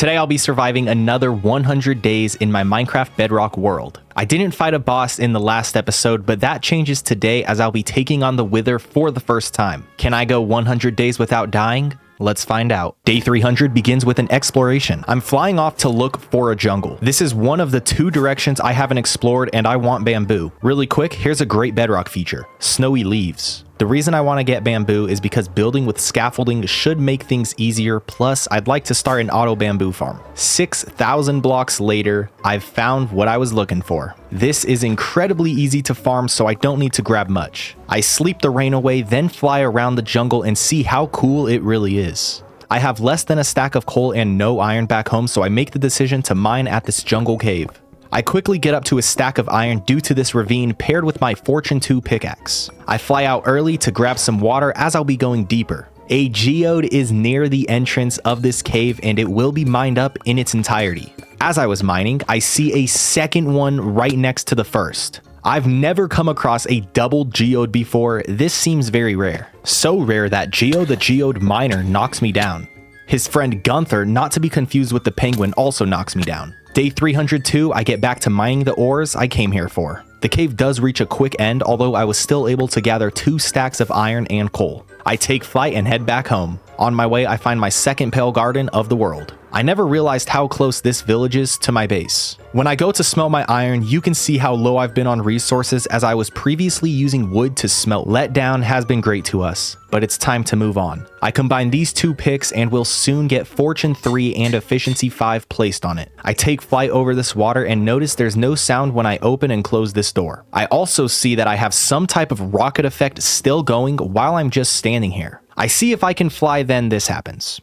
Today I'll be surviving another 100 days in my Minecraft Bedrock world. I didn't fight a boss in the last episode, but that changes today as I'll be taking on the Wither for the first time. Can I go 100 days without dying? Let's find out. Day 300 begins with an exploration. I'm flying off to look for a jungle. This is one of the 2 directions I haven't explored and I want bamboo. Really quick, here's a great Bedrock feature: snowy leaves. The reason I want to get bamboo is because building with scaffolding should make things easier, plus I'd like to start an auto bamboo farm. 6,000 blocks later, I've found what I was looking for. This is incredibly easy to farm, so I don't need to grab much. I sleep the rain away, then fly around the jungle and see how cool it really is. I have less than a stack of coal and no iron back home, so I make the decision to mine at this jungle cave. I quickly get up to a stack of iron due to this ravine paired with my Fortune 2 pickaxe. I fly out early to grab some water as I'll be going deeper. A geode is near the entrance of this cave and it will be mined up in its entirety. As I was mining, I see a second one right next to the first. I've never come across a double geode before. This seems very rare. So rare that Geo the geode miner knocks me down. His friend Gunther, not to be confused with the penguin, also knocks me down. Day 302, I get back to mining the ores I came here for. The cave does reach a quick end, although I was still able to gather 2 stacks of iron and coal. I take flight and head back home. On my way, I find my second pale garden of the world. I never realized how close this village is to my base. When I go to smelt my iron, you can see how low I've been on resources as I was previously using wood to smelt. Letdown has been great to us, but it's time to move on. I combine these 2 picks and will soon get Fortune 3 and Efficiency 5 placed on it. I take flight over this water and notice there's no sound when I open and close this door. I also see that I have some type of rocket effect still going while I'm just standing here. I see if I can fly, then this happens.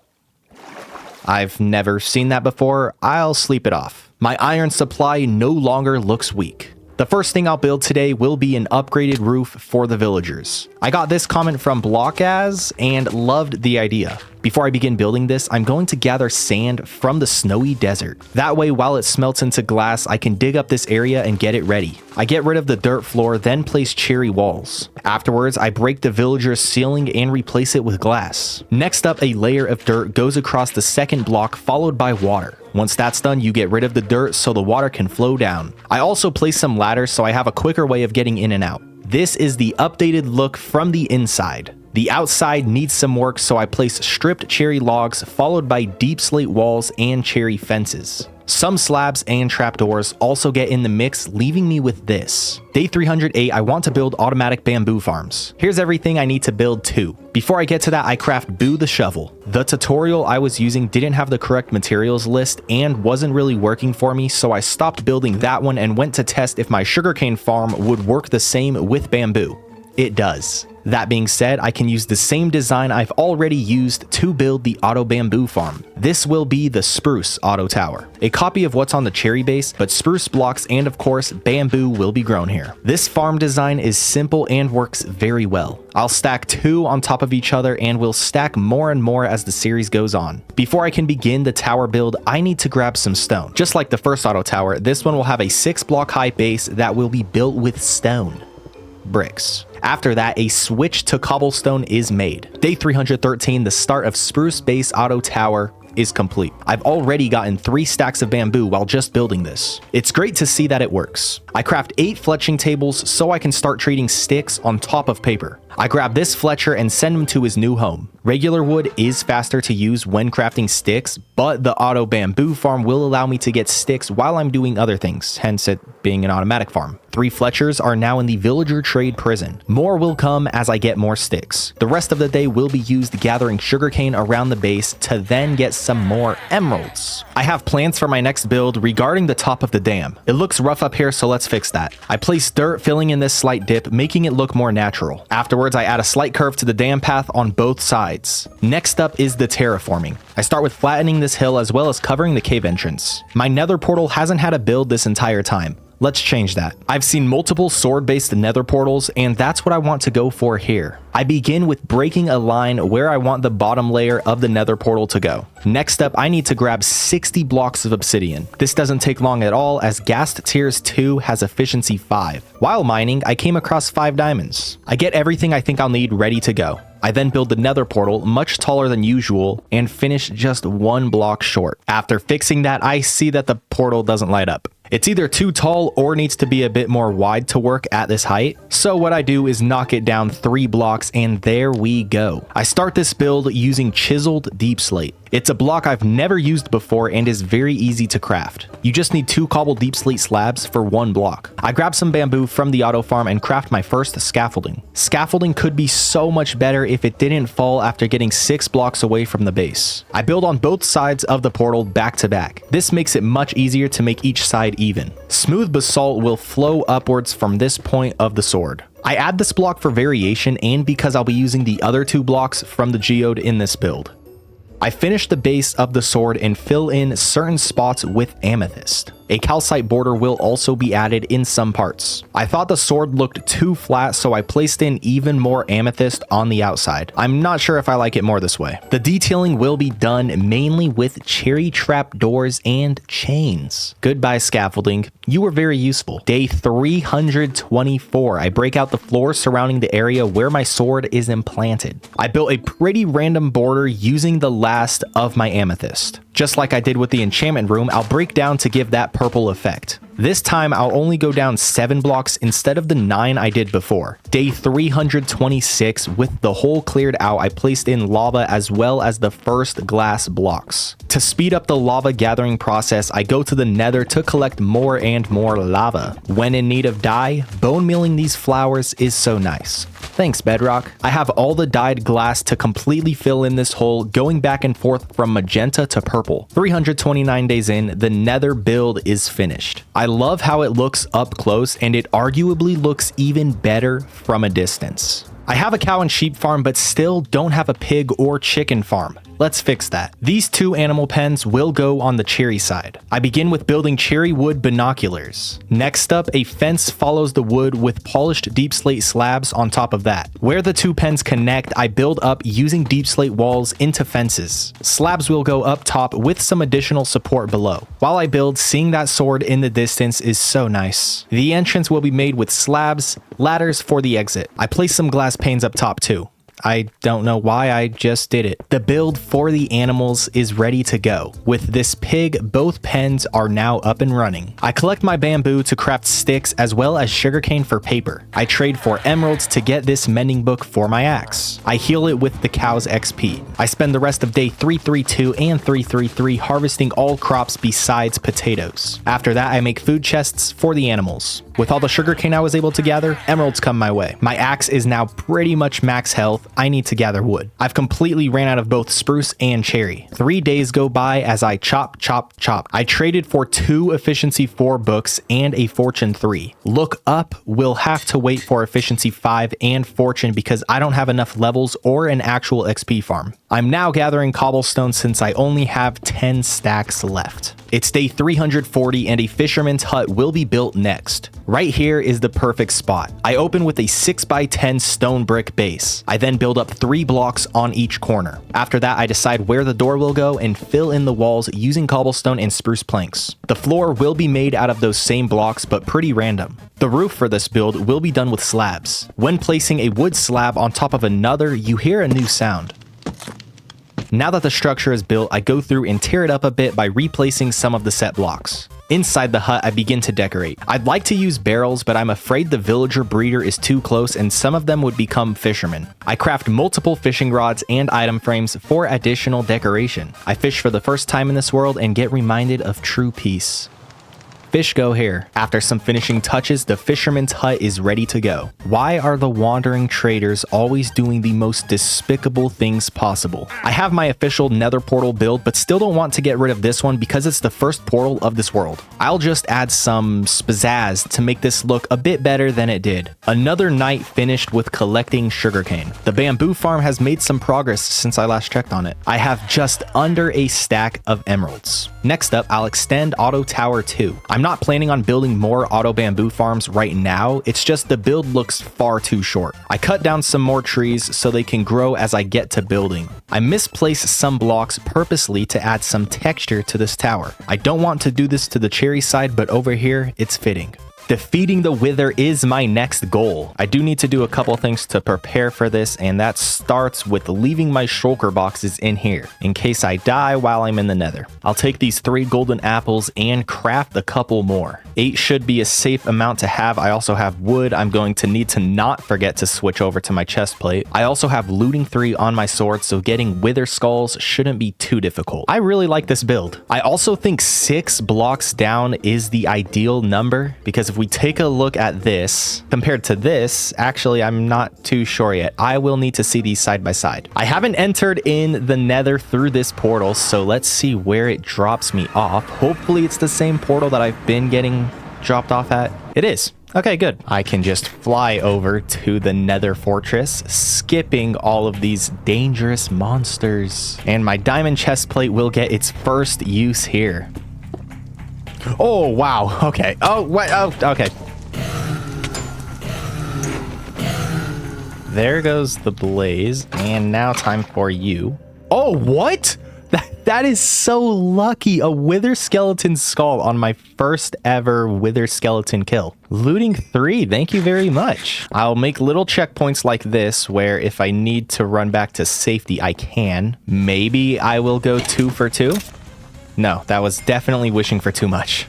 I've never seen that before. I'll sleep it off. My iron supply no longer looks weak. The first thing I'll build today will be an upgraded roof for the villagers. I got this comment from Blockaz and loved the idea. Before I begin building this, I'm going to gather sand from the snowy desert. That way, while it smelts into glass, I can dig up this area and get it ready. I get rid of the dirt floor, then place cherry walls. Afterwards, I break the villager's ceiling and replace it with glass. Next up, a layer of dirt goes across the second block, followed by water. Once that's done, you get rid of the dirt so the water can flow down. I also place some ladders so I have a quicker way of getting in and out. This is the updated look from the inside. The outside needs some work, so I place stripped cherry logs followed by deep slate walls and cherry fences. Some slabs and trapdoors also get in the mix, leaving me with this. Day 308, I want to build automatic bamboo farms. Here's everything I need to build too. Before I get to that, I craft Boo the shovel. The tutorial I was using didn't have the correct materials list and wasn't really working for me, so I stopped building that one and went to test if my sugarcane farm would work the same with bamboo. It does. That being said, I can use the same design I've already used to build the auto bamboo farm. This will be the spruce auto tower, a copy of what's on the cherry base, but spruce blocks and of course bamboo will be grown here. This farm design is simple and works very well. I'll stack 2 on top of each other and will stack more and more as the series goes on. Before I can begin the tower build, I need to grab some stone. Just like the first auto tower, this one will have a 6-block high base that will be built with stone bricks. After that, a switch to cobblestone is made. Day 313, the start of spruce base auto tower is complete. I've already gotten 3 stacks of bamboo while just building this. It's great to see that it works. I craft 8 fletching tables so I can start trading sticks on top of paper. I grab this Fletcher and send him to his new home. Regular wood is faster to use when crafting sticks, but the auto bamboo farm will allow me to get sticks while I'm doing other things, hence it being an automatic farm. 3 Fletchers are now in the villager trade prison. More will come as I get more sticks. The rest of the day will be used gathering sugarcane around the base to then get some more emeralds. I have plans for my next build regarding the top of the dam. It looks rough up here, so let's fix that. I place dirt filling in this slight dip, making it look more natural. Afterwards, I add a slight curve to the dam path on both sides. Next up is the terraforming. I start with flattening this hill as well as covering the cave entrance. My nether portal hasn't had a build this entire time. Let's change that. I've seen multiple sword-based nether portals, and that's what I want to go for here. I begin with breaking a line where I want the bottom layer of the nether portal to go. Next up, I need to grab 60 blocks of obsidian. This doesn't take long at all, as Ghast Tiers 2 has efficiency 5. While mining, I came across 5 diamonds. I get everything I think I'll need ready to go. I then build the nether portal much taller than usual and finish just 1 block short. After fixing that, I see that the portal doesn't light up. It's either too tall or needs to be a bit more wide to work at this height. So what I do is knock it down 3 blocks and there we go. I start this build using chiseled deep slate. It's a block I've never used before and is very easy to craft. You just need 2 cobbled deep slate slabs for 1 block. I grab some bamboo from the auto farm and craft my first scaffolding. Scaffolding could be so much better if it didn't fall after getting 6 blocks away from the base. I build on both sides of the portal back to back. This makes it much easier to make each side even. Smooth basalt will flow upwards from this point of the sword. I add this block for variation and because I'll be using the other 2 blocks from the geode in this build. I finish the base of the sword and fill in certain spots with amethyst. A calcite border will also be added in some parts. I thought the sword looked too flat, so I placed in even more amethyst on the outside. I'm not sure if I like it more this way. The detailing will be done mainly with cherry trap doors and chains. Goodbye scaffolding. You were very useful. Day 324. I break out the floor surrounding the area where my sword is implanted. I built a pretty random border using the last of my amethyst. Just like I did with the enchantment room, I'll break down to give that purple effect. This time, I'll only go down 7 blocks instead of the 9 I did before. Day 326, with the hole cleared out, I placed in lava as well as the first glass blocks. To speed up the lava gathering process, I go to the nether to collect more and more lava. When in need of dye, bone milling these flowers is so nice. Thanks, Bedrock. I have all the dyed glass to completely fill in this hole, going back and forth from magenta to purple. 329 days in, the nether build is finished. I love how it looks up close, and it arguably looks even better from a distance. I have a cow and sheep farm, but still don't have a pig or chicken farm. Let's fix that. These 2 animal pens will go on the cherry side. I begin with building cherry wood binoculars. Next up, a fence follows the wood with polished deep slate slabs on top of that. Where the 2 pens connect, I build up using deep slate walls into fences. Slabs will go up top with some additional support below. While I build, seeing that sword in the distance is so nice. The entrance will be made with slabs, ladders for the exit. I place some glass panes up top too. I don't know why, I just did it. The build for the animals is ready to go. With this pig, both pens are now up and running. I collect my bamboo to craft sticks as well as sugarcane for paper. I trade for emeralds to get this mending book for my axe. I heal it with the cow's XP. I spend the rest of day 332 and 333 harvesting all crops besides potatoes. After that, I make food chests for the animals. With all the sugarcane I was able to gather, emeralds come my way. My axe is now pretty much max health. I need to gather wood. I've completely ran out of both spruce and cherry. 3 days go by as I chop. I traded for 2 efficiency 4 books and a fortune 3. Look up will have to wait for efficiency 5 and fortune because I don't have enough levels or an actual XP farm. I'm now gathering cobblestone since I only have 10 stacks left. It's day 340 and a fisherman's hut will be built next. Right here is the perfect spot. I open with a 6x10 stone brick base. I then build up 3 blocks on each corner. After that, I decide where the door will go and fill in the walls using cobblestone and spruce planks. The floor will be made out of those same blocks, but pretty random. The roof for this build will be done with slabs. When placing a wood slab on top of another, you hear a new sound. Now that the structure is built, I go through and tear it up a bit by replacing some of the set blocks. Inside the hut, I begin to decorate. I'd like to use barrels, but I'm afraid the villager breeder is too close and some of them would become fishermen. I craft multiple fishing rods and item frames for additional decoration. I fish for the first time in this world and get reminded of true peace. Fish go here. After some finishing touches, the fisherman's hut is ready to go. Why are the wandering traders always doing the most despicable things possible? I have my official nether portal build, but still don't want to get rid of this one because it's the first portal of this world. I'll just add some spazazz to make this look a bit better than it did. Another night finished with collecting sugarcane. The bamboo farm has made some progress since I last checked on it. I have just under a stack of emeralds. Next up, I'll extend Auto Tower 2. I'm not planning on building more auto bamboo farms right now, it's just the build looks far too short. I cut down some more trees so they can grow as I get to building. I misplaced some blocks purposely to add some texture to this tower. I don't want to do this to the cherry side, but over here, it's fitting. Defeating the Wither is my next goal. I do need to do a couple things to prepare for this, and that starts with leaving my shulker boxes in here, in case I die while I'm in the nether. I'll take these 3 golden apples and craft a couple more. 8 should be a safe amount to have. I also have wood. I'm going to need to not forget to switch over to my chest plate. I also have looting 3 on my sword, so getting wither skulls shouldn't be too difficult. I really like this build. I also think 6 blocks down is the ideal number, because if we take a look at this compared to this, actually, I'm not too sure yet. I will need to see these side by side. I haven't entered in the nether through this portal, so let's see where it drops me off. Hopefully it's the same portal that I've been getting dropped off at. It is. Okay, good. I can just fly over to the nether fortress, skipping all of these dangerous monsters. And my diamond chest plate will get its first use here. Oh, wow. Okay. Oh, wait. Oh, okay. There goes the blaze. And now time for you. Oh, what? That is so lucky. A wither skeleton skull on my first ever wither skeleton kill. Looting 3. Thank you very much. I'll make little checkpoints like this where if I need to run back to safety, I can. Maybe I will go 2 for 2. No, that was definitely wishing for too much.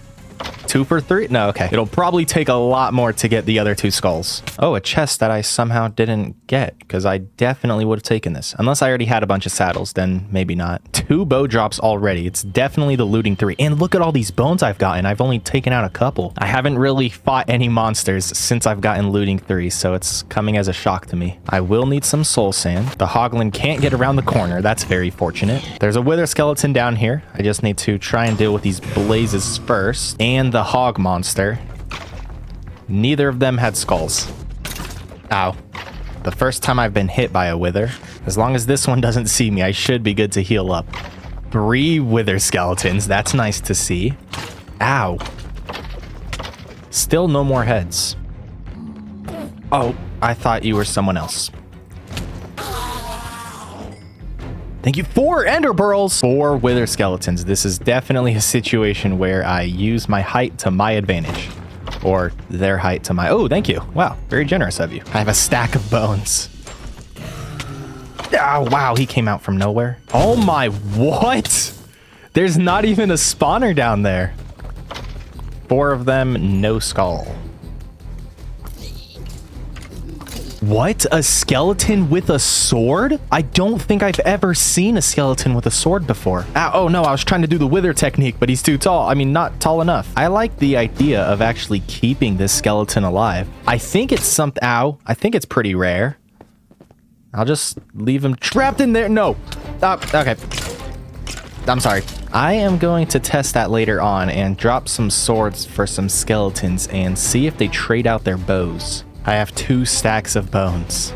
2 for 3? No, okay. It'll probably take a lot more to get the other 2 skulls. Oh, a chest that I somehow didn't get, because I definitely would have taken this. Unless I already had a bunch of saddles, then maybe not. 2 bow drops already. It's definitely the looting 3. And look at all these bones I've gotten. I've only taken out a couple. I haven't really fought any monsters since I've gotten looting 3, so it's coming as a shock to me. I will need some soul sand. The hoglin can't get around the corner. That's very fortunate. There's a wither skeleton down here. I just need to try and deal with these blazes first. And the hog monster. Neither of them had skulls. Ow. The first time I've been hit by a wither. As long as this one doesn't see me, I should be good to heal up. 3 wither skeletons. That's nice to see. Ow. Still no more heads. Oh, I thought you were someone else. Thank you. 4 ender pearls. 4 wither skeletons. This is definitely a situation where I use my height to my advantage. Or their height to my... Oh, thank you. Wow, very generous of you. I have a stack of bones. Oh, wow, he came out from nowhere. Oh my, what? There's not even a spawner down there. 4 of them, no skull. What? A skeleton with a sword? I don't think I've ever seen a skeleton with a sword before. Oh no, I was trying to do the wither technique, but he's too tall. I mean, not tall enough. I like the idea of actually keeping this skeleton alive. I think it's something... Ow. I think it's pretty rare. I'll just leave him trapped in there. No. Okay. I'm sorry. I am going to test that later on and drop some swords for some skeletons and see if they trade out their bows. I have 2 stacks of bones.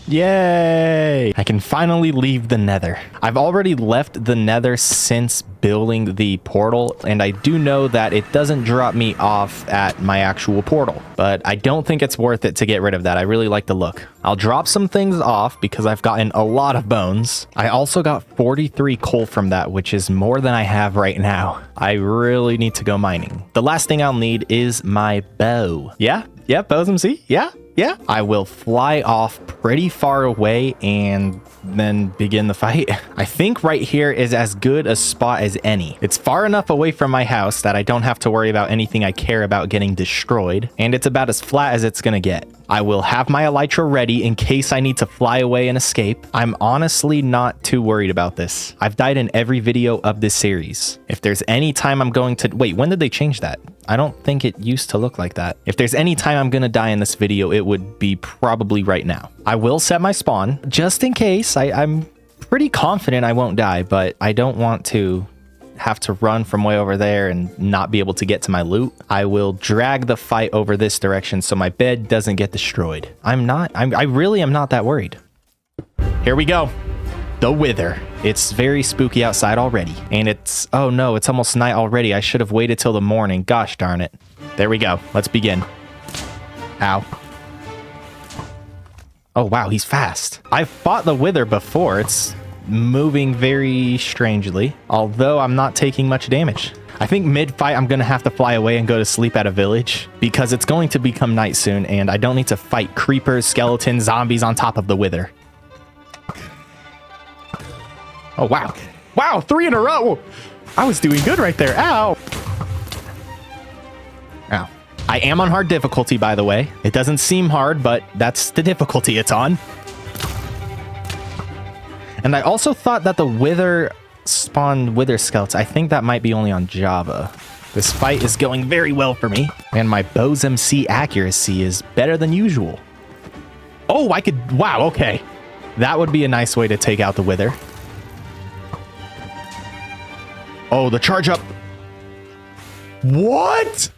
Yay! I can finally leave the nether. I've already left the nether since building the portal, and I do know that it doesn't drop me off at my actual portal, but I don't think it's worth it to get rid of that. I really like the look. I'll drop some things off because I've gotten a lot of bones. I also got 43 coal from that, which is more than I have right now. I really need to go mining. The last thing I'll need is my bow. Yeah, bows MC. Yeah. I will fly off pretty far away and then begin the fight. I think right here is as good a spot as any. It's far enough away from my house that I don't have to worry about anything I care about getting destroyed, and it's about as flat as it's gonna get. I will have my elytra ready in case I need to fly away and escape. I'm honestly not too worried about this. I've died in every video of this series. If there's any time I'm going to... Wait, when did they change that? I don't think it used to look like that. If there's any time I'm gonna die in this video, it would be probably right now. I will set my spawn just in case. I'm pretty confident I won't die, but I don't want to have to run from way over there and not be able to get to my loot. I will drag the fight over this direction so my bed doesn't get destroyed. I really am not that worried. Here we go. The Wither. It's very spooky outside already. And it's, oh no, it's almost night already. I should have waited till the morning. Gosh darn it. There we go. Let's begin. Ow. Oh wow, he's fast. I've fought the Wither before. It's moving very strangely, although I'm not taking much damage. I think mid-fight I'm gonna have to fly away and go to sleep at a village because it's going to become night soon and I don't need to fight creepers, skeletons, zombies on top of the Wither. Oh, wow. Wow, 3 in a row. I was doing good right there. Ow. Ow. I am on hard difficulty, by the way. It doesn't seem hard, but that's the difficulty it's on. And I also thought that the Wither spawned Wither skeletons. I think that might be only on Java. This fight is going very well for me. And my bow's MC accuracy is better than usual. Oh, I could... Wow, okay. That would be a nice way to take out the Wither. Oh, the charge up. What?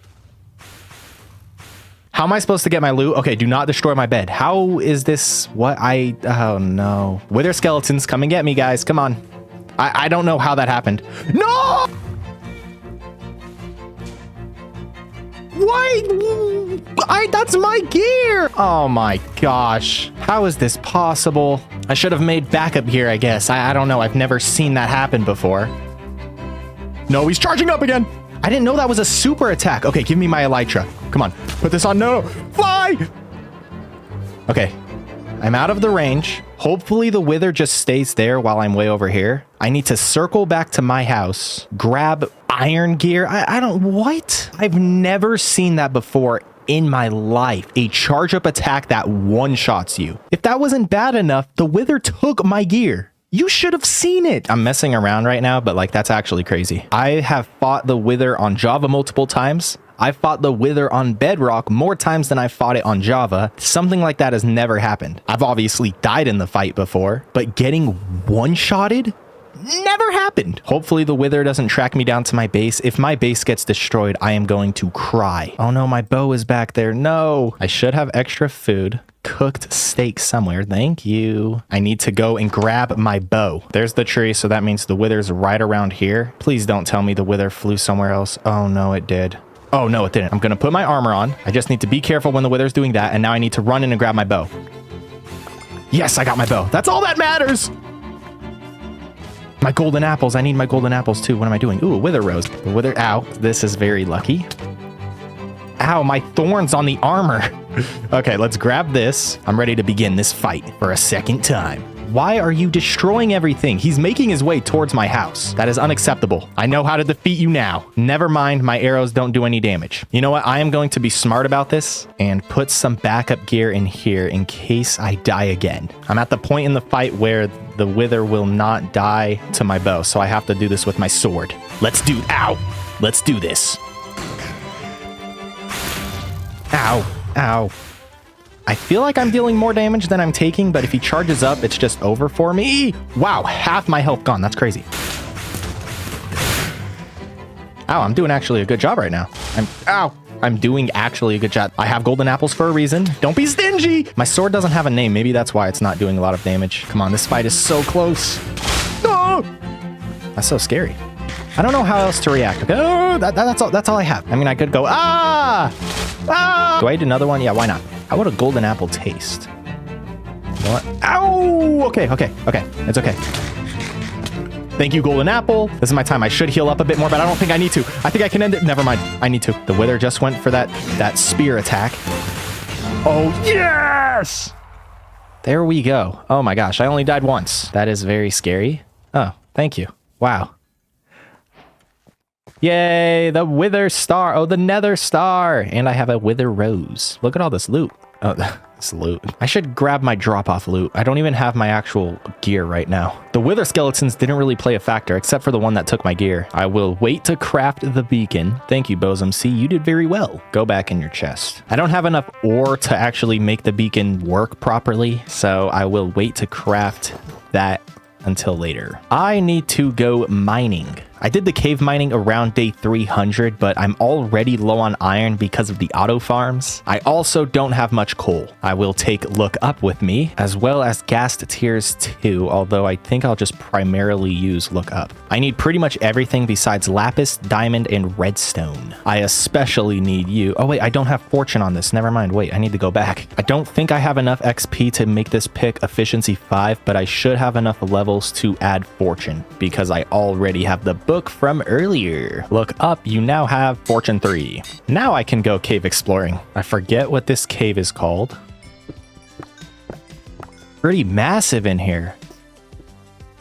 How am I supposed to get my loot? Okay, do not destroy my bed. How is this? What I... Oh, no. Wither skeletons, come and get me, guys. Come on. I don't know how that happened. No! Why? That's my gear. Oh, my gosh. How is this possible? I should have made backup gear, I guess. I don't know. I've never seen that happen before. No, he's charging up again. I didn't know that was a super attack. Okay, give me my elytra. Come on, put this on. No, fly. Okay, I'm out of the range. Hopefully the Wither just stays there while I'm way over here. I need to circle back to my house, grab iron gear. I don't, what? I've never seen that before in my life. A charge up attack that one-shots you. If that wasn't bad enough, the Wither took my gear. You should have seen it. I'm messing around right now, but like that's actually crazy. I have fought the Wither on Java multiple times. I've fought the Wither on Bedrock more times than I fought it on Java. Something like that has never happened. I've obviously died in the fight before, but getting one-shotted never happened. Hopefully the Wither doesn't track me down to my base. If my base gets destroyed, I am going to cry. Oh no, my bow is back there. No. I should have extra food. Cooked steak somewhere. Thank you. I need to go and grab my bow. There's the tree, so that means the Wither's right around here. Please don't tell me the Wither flew somewhere else. Oh no, it did. Oh no, it didn't. I'm gonna put my armor on. I just need to be careful when the Wither's doing that, and now I need to run in and grab my bow. Yes, I got my bow. That's all that matters. My golden apples. I need my golden apples too. What am I doing? Ooh, a Wither rose. The Wither. Ow. This is very lucky. Ow, my thorns on the armor. Okay, let's grab this. I'm ready to begin this fight for a second time. Why are you destroying everything? He's making his way towards my house. That is unacceptable. I know how to defeat you now. Never mind, my arrows don't do any damage. You know what? I am going to be smart about this and put some backup gear in here in case I die again. I'm at the point in the fight where the Wither will not die to my bow, so I have to do this with my sword. Let's do... Ow! Let's do this. Ow. Ow. I feel like I'm dealing more damage than I'm taking, but if he charges up, it's just over for me. Wow, half my health gone. That's crazy. Ow, I'm doing actually a good job right now. I'm doing actually a good job. I have golden apples for a reason. Don't be stingy. My sword doesn't have a name. Maybe that's why it's not doing a lot of damage. Come on, this fight is so close. No! That's so scary. I don't know how else to react. Okay, oh, that's all I have. I mean, I could go, ah! Ah! Do I eat another one? Yeah, why not? How would a golden apple taste? You know what? Ow! Okay. It's okay. Thank you, golden apple. This is my time. I should heal up a bit more, but I don't think I need to. I think I can end it. Never mind. I need to. The Wither just went for that spear attack. Oh, yes! There we go. Oh my gosh, I only died once. That is very scary. Oh, thank you. Wow. Yay, the Wither star. Oh, the Nether star. And I have a Wither rose. Look at all this loot. Oh, this loot. I should grab my drop-off loot. I don't even have my actual gear right now. The Wither skeletons didn't really play a factor, except for the one that took my gear. I will wait to craft the beacon. Thank you, Bozum C. You did very well. Go back in your chest. I don't have enough ore to actually make the beacon work properly, so I will wait to craft that until later. I need to go mining. I did the cave mining around day 300, but I'm already low on iron because of the auto farms. I also don't have much coal. I will take look up with me, as well as gas tiers 2, although I think I'll just primarily use look up. I need pretty much everything besides lapis, diamond, and redstone. I especially need you. Oh wait, I don't have fortune on this. Never mind. Wait, I need to go back. I don't think I have enough XP to make this pick efficiency 5, but I should have enough levels to add fortune because I already have the book from earlier. Look up, you now have fortune 3. Now I can go cave exploring. I forget what this cave is called. Pretty massive in here.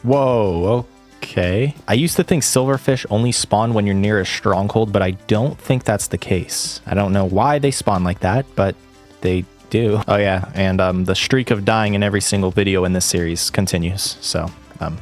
Whoa, okay. I used to think silverfish only spawn when you're near a stronghold, but I don't think that's the case. I don't know why they spawn like that, but they do. Oh yeah, and the streak of dying in every single video in this series continues, so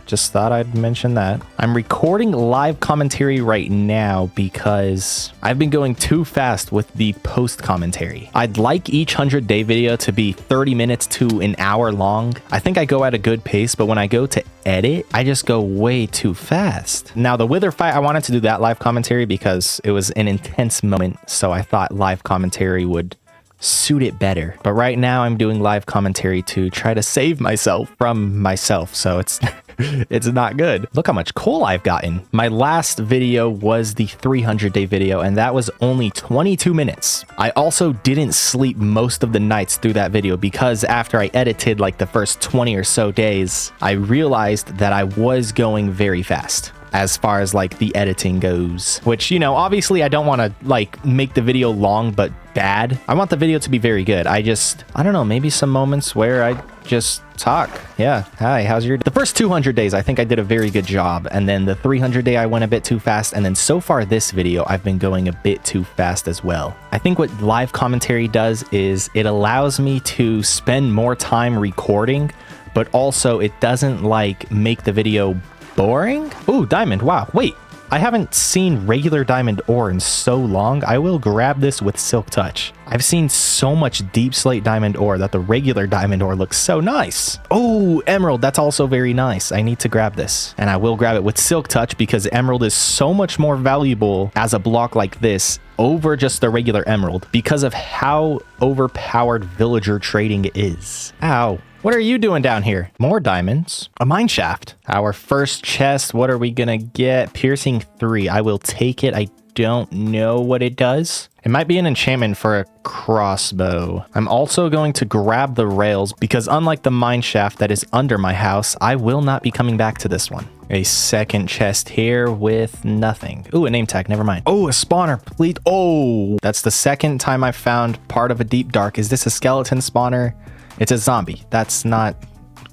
just thought I'd mention that. I'm recording live commentary right now because I've been going too fast with the post commentary. I'd like each 100-day video to be 30 minutes to an hour long. I think I go at a good pace, but when I go to edit, I just go way too fast. Now the wither fight, I wanted to do that live commentary because it was an intense moment, so I thought live commentary would suit it better. But right now I'm doing live commentary to try to save myself from myself, so it's it's not good. Look how much coal I've gotten. My last video was the 300-day video, and that was only 22 minutes. I also didn't sleep most of the nights through that video because after I edited like the first 20 or so days, I realized that I was going very fast as far as like the editing goes, which, you know, obviously I don't want to like make the video long but bad. I want the video to be very good. I don't know, maybe some moments where I just talk. Yeah, hi, how's your day? The first 200 days I think I did a very good job, and then the 300 day I went a bit too fast, and then so far this video I've been going a bit too fast as well. I think what live commentary does is it allows me to spend more time recording, but also it doesn't like make the video boring. Ooh, diamond. Wow. Wait, I haven't seen regular diamond ore in so long. I will grab this with silk touch. I've seen so much deep slate diamond ore that the regular diamond ore looks so nice. Oh, emerald. That's also very nice. I need to grab this, and I will grab it with silk touch because emerald is so much more valuable as a block like this over just the regular emerald because of how overpowered villager trading is. Ow. What are you doing down here? More diamonds. A mine shaft. Our first chest. What are we gonna get? Piercing 3. I will take it. I don't know what it does. It might be an enchantment for a crossbow. I'm also going to grab the rails because unlike the mine shaft that is under my house, I will not be coming back to this one. A second chest here with nothing. Ooh, a name tag. Never mind. Oh, a spawner. Please. Oh, that's the second time I've found part of a deep dark. Is this a skeleton spawner? It's a zombie. That's not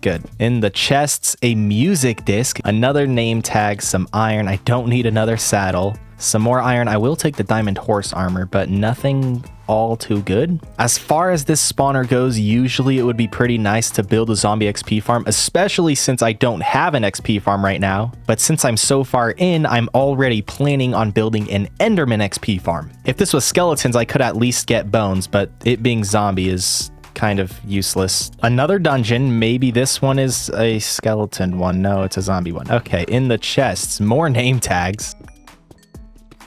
good. In the chests, a music disc, another name tag, some iron. I don't need another saddle. Some more iron. I will take the diamond horse armor, but nothing all too good. As far as this spawner goes, usually it would be pretty nice to build a zombie XP farm, especially since I don't have an XP farm right now. But since I'm so far in, I'm already planning on building an Enderman XP farm. If this was skeletons, I could at least get bones, but it being zombie is kind of useless. Another dungeon. Maybe this one is a skeleton one. No, it's a zombie one. Okay, in the chests, more name tags.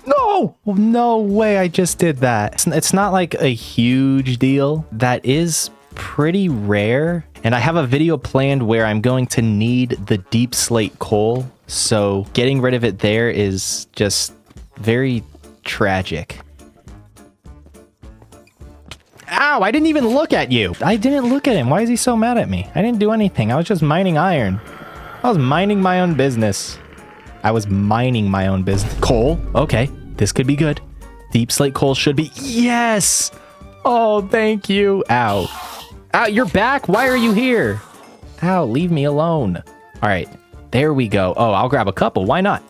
No, no way I just did that. It's not like a huge deal. That is pretty rare. And I have a video planned where I'm going to need the deep slate coal. So getting rid of it there is just very tragic. Ow, I didn't even look at you. I didn't look at him. Why is he so mad at me? I didn't do anything. I was just mining iron. I was minding my own business. I was mining my own business. Coal. Okay, this could be good. Deep slate coal should be. Yes. Oh, thank you. Ow. Ow, you're back. Why are you here? Ow, leave me alone. All right, there we go. Oh, I'll grab a couple. Why not?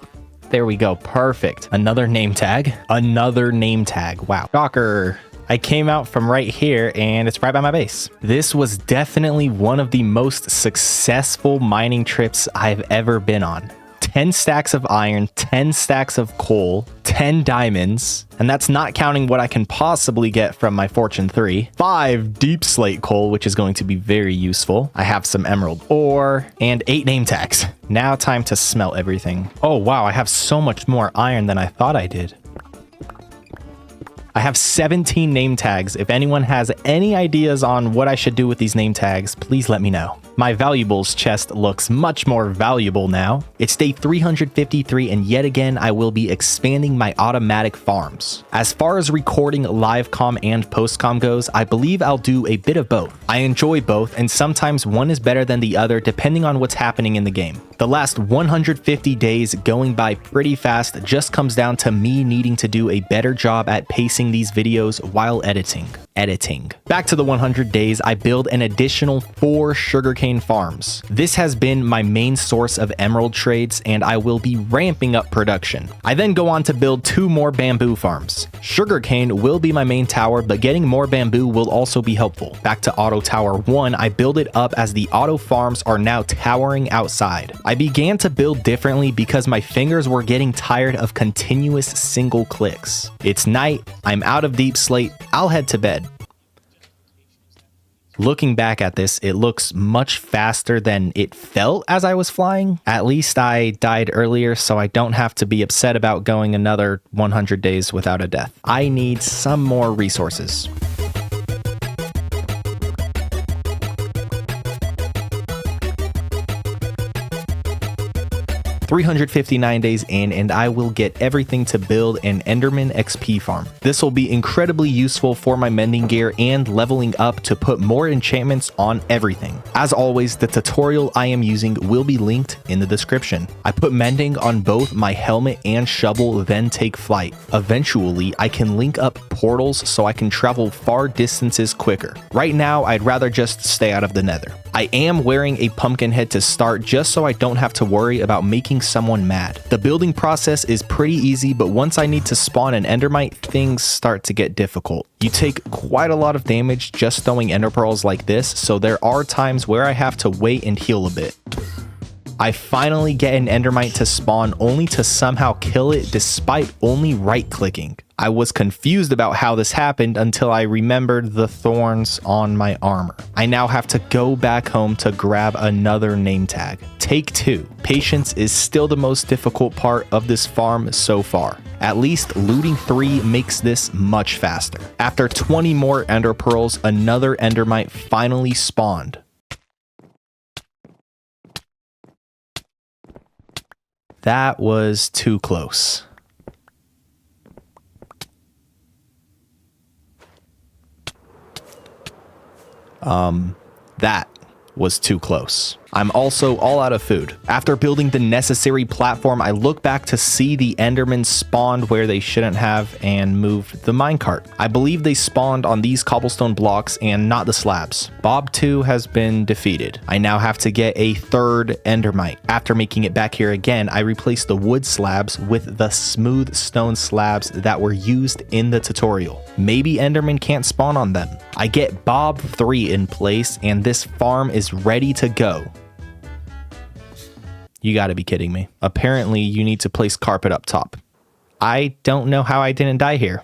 There we go. Perfect. Another name tag. Another name tag. Wow. Shocker. I came out from right here and it's right by my base. This was definitely one of the most successful mining trips I've ever been on. 10 stacks of iron, 10 stacks of coal, 10 diamonds, and that's not counting what I can possibly get from my Fortune 3, 5 deep slate coal, which is going to be very useful. I have some emerald ore, and 8 name tags. Now time to smelt everything. Oh wow, I have so much more iron than I thought I did. I have 17 name tags. If anyone has any ideas on what I should do with these name tags, please let me know. My valuables chest looks much more valuable now. It's day 353, and yet again, I will be expanding my automatic farms. As far as recording live comm and post comm goes, I believe I'll do a bit of both. I enjoy both, and sometimes one is better than the other depending on what's happening in the game. The last 150 days going by pretty fast just comes down to me needing to do a better job at pacing these videos while editing. Back to the 100 days, I build an additional 4 sugarcane farms. This has been my main source of emerald trades, and I will be ramping up production. I then go on to build 2 more bamboo farms. Sugarcane will be my main tower, but getting more bamboo will also be helpful. Back to auto tower 1, I build it up as the auto farms are now towering outside. I began to build differently because my fingers were getting tired of continuous single clicks. It's night, I'm out of deep slate, I'll head to bed. Looking back at this, it looks much faster than it felt as I was flying. At least I died earlier, so I don't have to be upset about going another 100 days without a death. I need some more resources. 359 days in, and I will get everything to build an Enderman XP farm. This will be incredibly useful for my mending gear and leveling up to put more enchantments on everything. As always, the tutorial I am using will be linked in the description. I put mending on both my helmet and shovel, then take flight. Eventually, I can link up portals so I can travel far distances quicker. Right now, I'd rather just stay out of the nether. I am wearing a pumpkin head to start just so I don't have to worry about making someone mad. The building process is pretty easy, but once I need to spawn an endermite, things start to get difficult. You take quite a lot of damage just throwing ender pearls like this, so there are times where I have to wait and heal a bit. I finally get an endermite to spawn only to somehow kill it despite only right clicking. I was confused about how this happened until I remembered the thorns on my armor. I now have to go back home to grab another name tag. Take 2. Patience is still the most difficult part of this farm so far. At least looting 3 makes this much faster. After 20 more ender pearls, another endermite finally spawned. That was too close. That was too close. I'm also all out of food. After building the necessary platform, I look back to see the Endermen spawned where they shouldn't have and moved the minecart. I believe they spawned on these cobblestone blocks and not the slabs. Bob 2 has been defeated. I now have to get a third Endermite. After making it back here again, I replaced the wood slabs with the smooth stone slabs that were used in the tutorial. Maybe Endermen can't spawn on them. I get Bob 3 in place and this farm is ready to go. You gotta be kidding me. Apparently, you need to place carpet up top. I don't know how I didn't die here.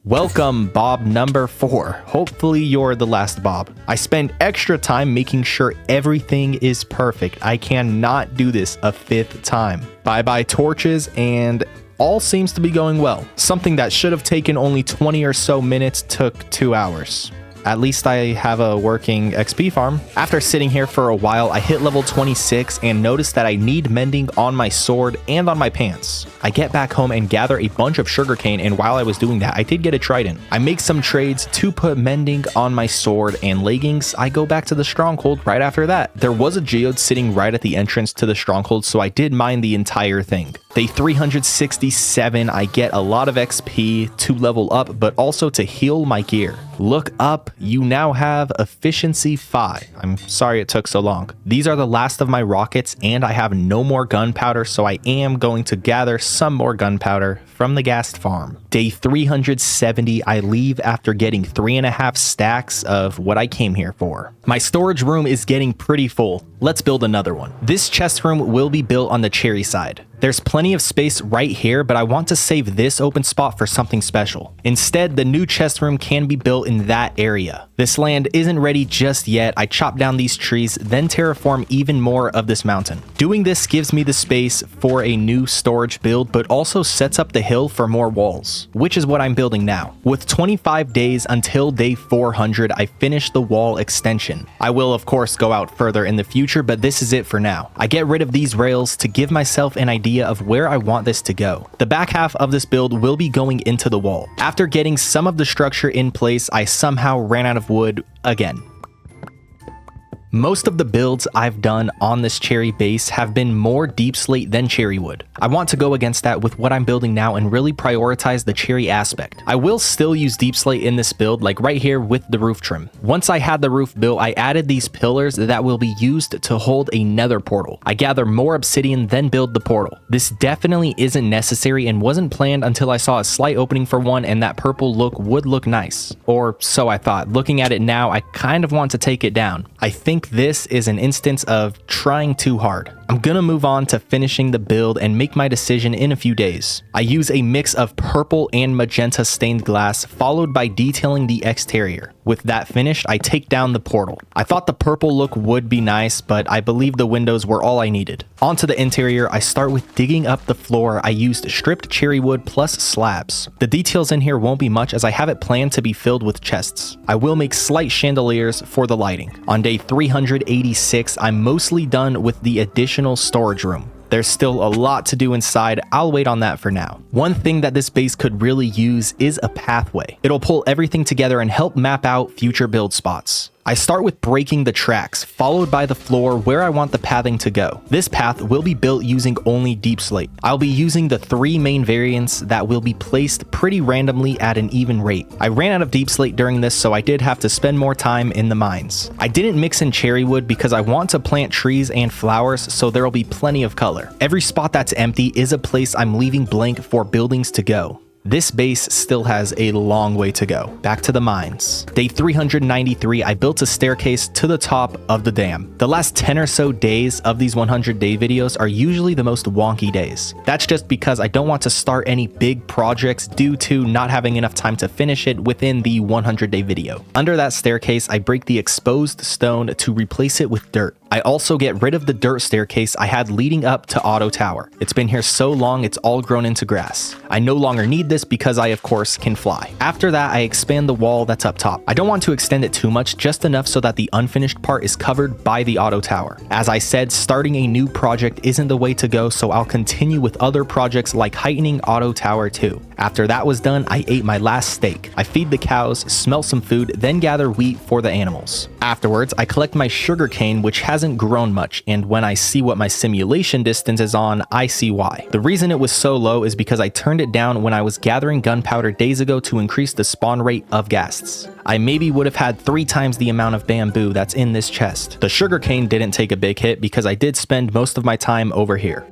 Welcome, Bob number 4. Hopefully you're the last Bob. I spend extra time making sure everything is perfect. I cannot do this a 5th time. Bye-bye torches, and all seems to be going well. Something that should have taken only 20 or so minutes took 2 hours. At least I have a working XP farm. After sitting here for a while, I hit level 26 and noticed that I need mending on my sword and on my pants. I get back home and gather a bunch of sugarcane, and while I was doing that, I did get a trident. I make some trades to put mending on my sword and leggings. I go back to the stronghold right after that. There was a geode sitting right at the entrance to the stronghold, so I did mine the entire thing. Day 367, I get a lot of XP to level up, but also to heal my gear. Look up, you now have efficiency 5. I'm sorry it took so long. These are the last of my rockets, and I have no more gunpowder, so I am going to gather some more gunpowder from the ghast farm. Day 370, I leave after getting 3.5 stacks of what I came here for. My storage room is getting pretty full. Let's build another one. This chest room will be built on the cherry side. There's plenty of space right here, but I want to save this open spot for something special. Instead, the new chest room can be built in that area. This land isn't ready just yet. I chop down these trees, then terraform even more of this mountain. Doing this gives me the space for a new storage build, but also sets up the hill for more walls, which is what I'm building now. With 25 days until day 400, I finish the wall extension. I will, of course, go out further in the future, but this is it for now. I get rid of these rails to give myself an idea of where I want this to go. The back half of this build will be going into the wall. After getting some of the structure in place, I somehow ran out of wood again. Most of the builds I've done on this cherry base have been more deep slate than cherry wood. I want to go against that with what I'm building now and really prioritize the cherry aspect. I will still use deep slate in this build, like right here with the roof trim. Once I had the roof built, I added these pillars that will be used to hold a nether portal. I gather more obsidian, then build the portal. This definitely isn't necessary and wasn't planned until I saw a slight opening for one, and that purple look would look nice. Or so I thought. Looking at it now, I kind of want to take it down. I think this is an instance of trying too hard. I'm gonna move on to finishing the build and make my decision in a few days. I use a mix of purple and magenta stained glass, followed by detailing the exterior. With that finished, I take down the portal. I thought the purple look would be nice, but I believe the windows were all I needed. Onto the interior, I start with digging up the floor. I used stripped cherry wood plus slabs. The details in here won't be much as I have it planned to be filled with chests. I will make slight chandeliers for the lighting. On day 386, I'm mostly done with the additional storage room. There's still a lot to do inside. I'll wait on that for now. One thing that this base could really use is a pathway. It'll pull everything together and help map out future build spots. I start with breaking the tracks, followed by the floor where I want the pathing to go. This path will be built using only deep slate. I'll be using the 3 main variants that will be placed pretty randomly at an even rate. I ran out of deep slate during this, so I did have to spend more time in the mines. I didn't mix in cherry wood because I want to plant trees and flowers, so there will be plenty of color. Every spot that's empty is a place I'm leaving blank for buildings to go. This base still has a long way to go. Back to the mines. Day 393, I built a staircase to the top of the dam. The last 10 or so days of these 100-day videos are usually the most wonky days. That's just because I don't want to start any big projects due to not having enough time to finish it within the 100-day video. Under that staircase, I break the exposed stone to replace it with dirt. I also get rid of the dirt staircase I had leading up to Auto Tower. It's been here so long it's all grown into grass. I no longer need this because I of course can fly. After that, I expand the wall that's up top. I don't want to extend it too much, just enough so that the unfinished part is covered by the Auto Tower. As I said, starting a new project isn't the way to go, so I'll continue with other projects like heightening Auto Tower 2. After that was done, I ate my last steak. I feed the cows, smelt some food, then gather wheat for the animals. Afterwards, I collect my sugarcane, which hasn't grown much, and when I see what my simulation distance is on, I see why. The reason it was so low is because I turned it down when I was gathering gunpowder days ago to increase the spawn rate of ghasts. I maybe would have had 3 times the amount of bamboo that's in this chest. The sugarcane didn't take a big hit because I did spend most of my time over here.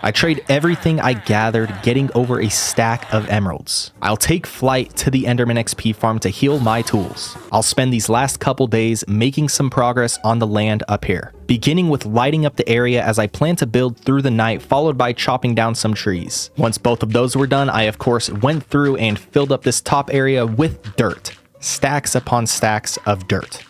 I trade everything I gathered, getting over a stack of emeralds. I'll take flight to the Enderman XP farm to heal my tools. I'll spend these last couple days making some progress on the land up here, beginning with lighting up the area as I plan to build through the night, followed by chopping down some trees. Once both of those were done, I of course went through and filled up this top area with dirt. Stacks upon stacks of dirt.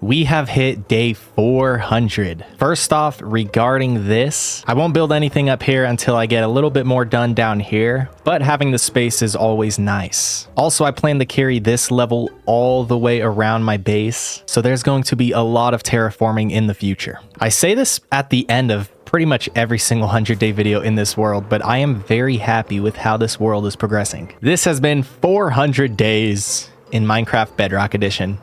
We have hit day 400. First off, regarding this, I won't build anything up here until I get a little bit more done down here, but having the space is always nice. Also, I plan to carry this level all the way around my base, so there's going to be a lot of terraforming in the future. I say this at the end of pretty much every single 100-day video in this world, but I am very happy with how this world is progressing. This has been 400 days in Minecraft Bedrock Edition.